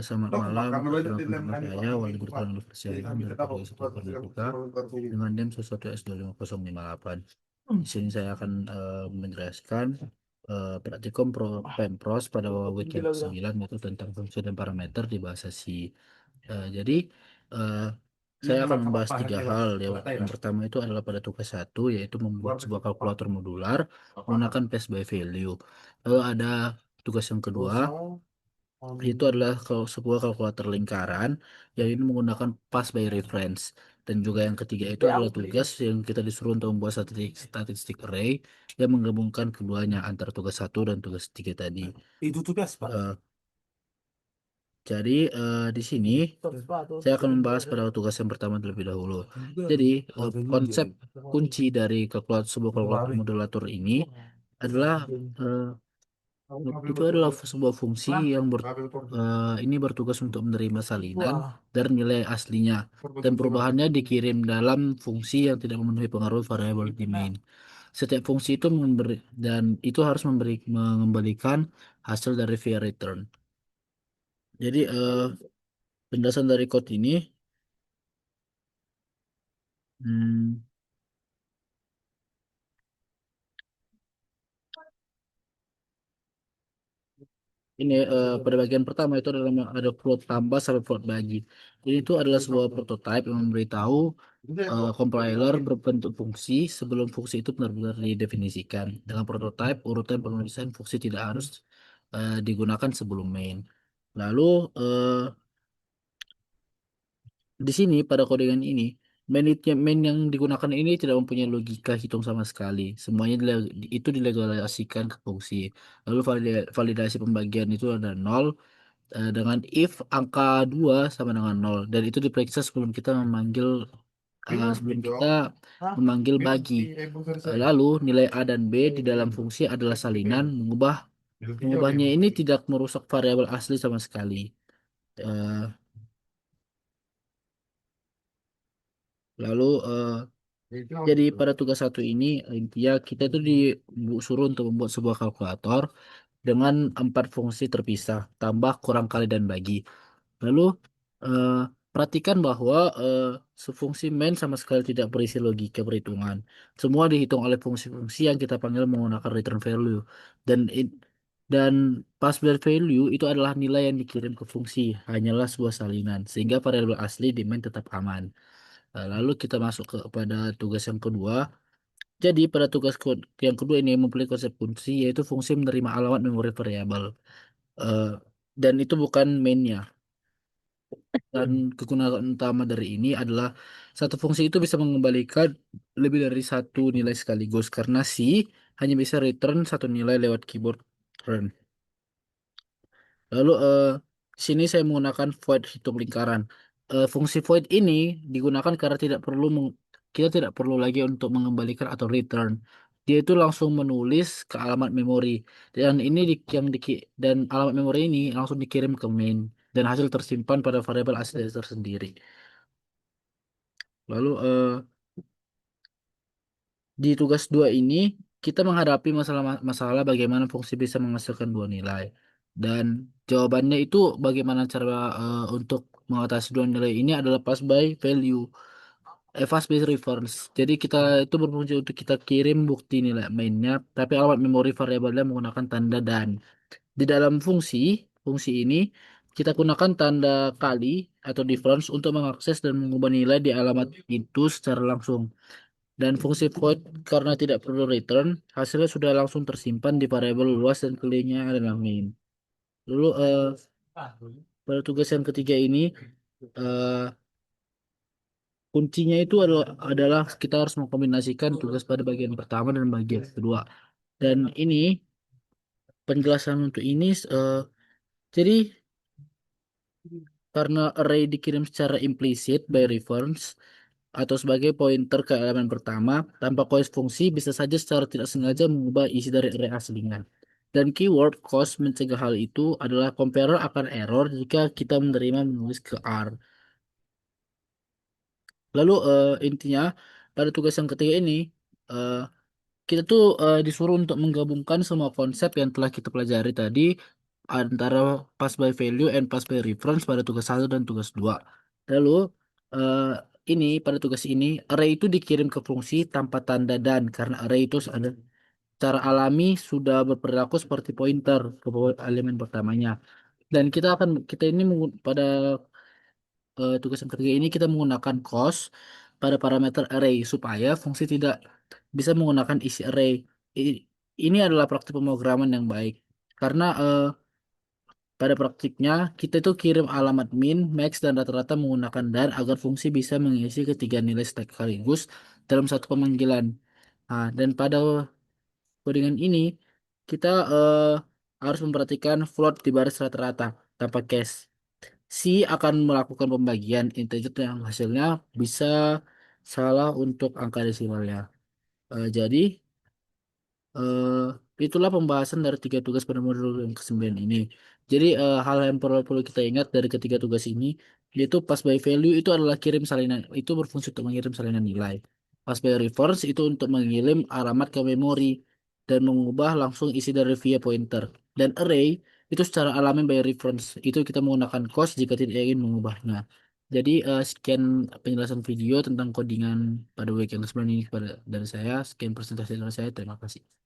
Selamat malam, perkenalkan nama saya Wali Bertahan Universitas Islam dari Fakultas Informatika dengan NIM 1S25058. Di sini saya akan menjelaskan praktikum Pempros pada weekend ke-9 yaitu tentang fungsi dan parameter di bahasa C. Jadi eh, saya akan membahas tiga hal ya. Yang pertama itu adalah pada tugas satu yaitu membuat sebuah kalkulator modular menggunakan paste by value. Lalu ada tugas yang kedua itu adalah kalau sebuah kalkulator lingkaran yang ini menggunakan pass by reference. Dan juga yang ketiga itu adalah tugas yang kita disuruh untuk membuat statistik array yang menggabungkan keduanya antara tugas satu dan tugas tiga tadi. Eh, di sini saya akan membahas pada tugas yang pertama terlebih dahulu. Jadi konsep kunci dari sebuah kalkulator modulator ini adalah eh, itu adalah sebuah fungsi yang ini bertugas untuk menerima salinan dan nilai aslinya, dan perubahannya dikirim dalam fungsi yang tidak memenuhi pengaruh variabel di main. Setiap fungsi itu itu harus mengembalikan hasil dari via return. Jadi penjelasan dari code ini, hmm, ini pada bagian pertama itu adalah ada float tambah sampai float bagi. Ini itu adalah sebuah prototype yang memberitahu compiler berbentuk fungsi sebelum fungsi itu benar-benar didefinisikan. Dengan prototype, urutan penulisan fungsi tidak harus digunakan sebelum main. Lalu eh, di sini pada codingan ini, main yang digunakan ini tidak mempunyai logika hitung sama sekali. Semuanya itu dilegalisasikan ke fungsi. Lalu validasi pembagian itu ada nol dengan if angka 2 sama dengan nol, dan itu diperiksa sebelum kita memanggil bagi. Lalu nilai A dan B di dalam fungsi adalah salinan. Mengubahnya ini tidak merusak variabel asli sama sekali. Eh, lalu jadi pada tugas satu ini intinya kita itu disuruh untuk membuat sebuah kalkulator dengan 4 fungsi terpisah, tambah, kurang kali, dan bagi. Lalu eh, perhatikan bahwa sefungsi main sama sekali tidak berisi logika perhitungan. Semua dihitung oleh fungsi-fungsi yang kita panggil menggunakan return value. Dan dan pass by value itu adalah nilai yang dikirim ke fungsi, hanyalah sebuah salinan, sehingga variabel asli di main tetap aman. Lalu kita masuk pada tugas yang kedua. Jadi pada yang kedua ini memiliki konsep fungsi, yaitu fungsi menerima alamat memori variabel. Eh, dan itu bukan mainnya. Dan kegunaan utama dari ini adalah satu fungsi itu bisa mengembalikan lebih dari satu nilai sekaligus karena C hanya bisa return satu nilai lewat keyboard run. Lalu sini saya menggunakan void hitung lingkaran. Fungsi void ini digunakan karena kita tidak perlu lagi untuk mengembalikan atau return. Dia itu langsung menulis ke alamat memori, dan dan alamat memori ini langsung dikirim ke main dan hasil tersimpan pada variabel asli tersendiri. Lalu di tugas 2 ini kita menghadapi masalah bagaimana fungsi bisa menghasilkan dua nilai. Dan jawabannya itu bagaimana cara untuk mengatasi dua nilai ini adalah pass by value, fast by reference. Jadi kita itu berfungsi untuk kita kirim bukti nilai mainnya, tapi alamat memori variabelnya menggunakan tanda dan. Di dalam fungsi ini kita gunakan tanda kali atau difference untuk mengakses dan mengubah nilai di alamat itu secara langsung. Dan fungsi void karena tidak perlu return, hasilnya sudah langsung tersimpan di variabel luas dan kelihnya adalah main. Lalu pada tugas yang ketiga ini eh, kuncinya itu adalah kita harus mengkombinasikan tugas pada bagian pertama dan bagian kedua. Dan ini penjelasan untuk ini jadi karena array dikirim secara implisit by reference atau sebagai pointer ke elemen pertama, tanpa cause fungsi bisa saja secara tidak sengaja mengubah isi dari array aslinya. Dan keyword cause mencegah hal itu adalah comparer akan error jika kita menulis ke R. Lalu intinya pada tugas yang ketiga ini eh, kita tuh disuruh untuk menggabungkan semua konsep yang telah kita pelajari tadi antara pass by value and pass by reference pada tugas satu dan tugas dua. Lalu eh, ini pada tugas ini array itu dikirim ke fungsi tanpa tanda dan karena array itu ada secara alami sudah berperilaku seperti pointer ke elemen pertamanya. Dan kita ini pada tugas yang ketiga ini kita menggunakan cos pada parameter array supaya fungsi tidak bisa menggunakan isi array. I- Ini adalah praktik pemrograman yang baik karena pada praktiknya kita itu kirim alamat min, max, dan rata-rata menggunakan dan agar fungsi bisa mengisi ketiga nilai sekaligus dalam satu pemanggilan. Nah, dan pada codingan ini kita harus memperhatikan float di baris rata-rata tanpa case. Si akan melakukan pembagian integer yang hasilnya bisa salah untuk angka desimalnya. Jadi itulah pembahasan dari tiga tugas pada modul yang ke-9 ini. Jadi hal yang perlu kita ingat dari ketiga tugas ini yaitu pass by value itu adalah kirim salinan itu berfungsi untuk mengirim salinan nilai. Pass by reference itu untuk mengirim alamat ke memori dan mengubah langsung isi dari via pointer. Dan array itu secara alami by reference itu kita menggunakan cos jika tidak ingin mengubahnya. Jadi sekian penjelasan video tentang codingan pada week yang ke-9 ini dari saya. Sekian presentasi dari saya. Terima kasih.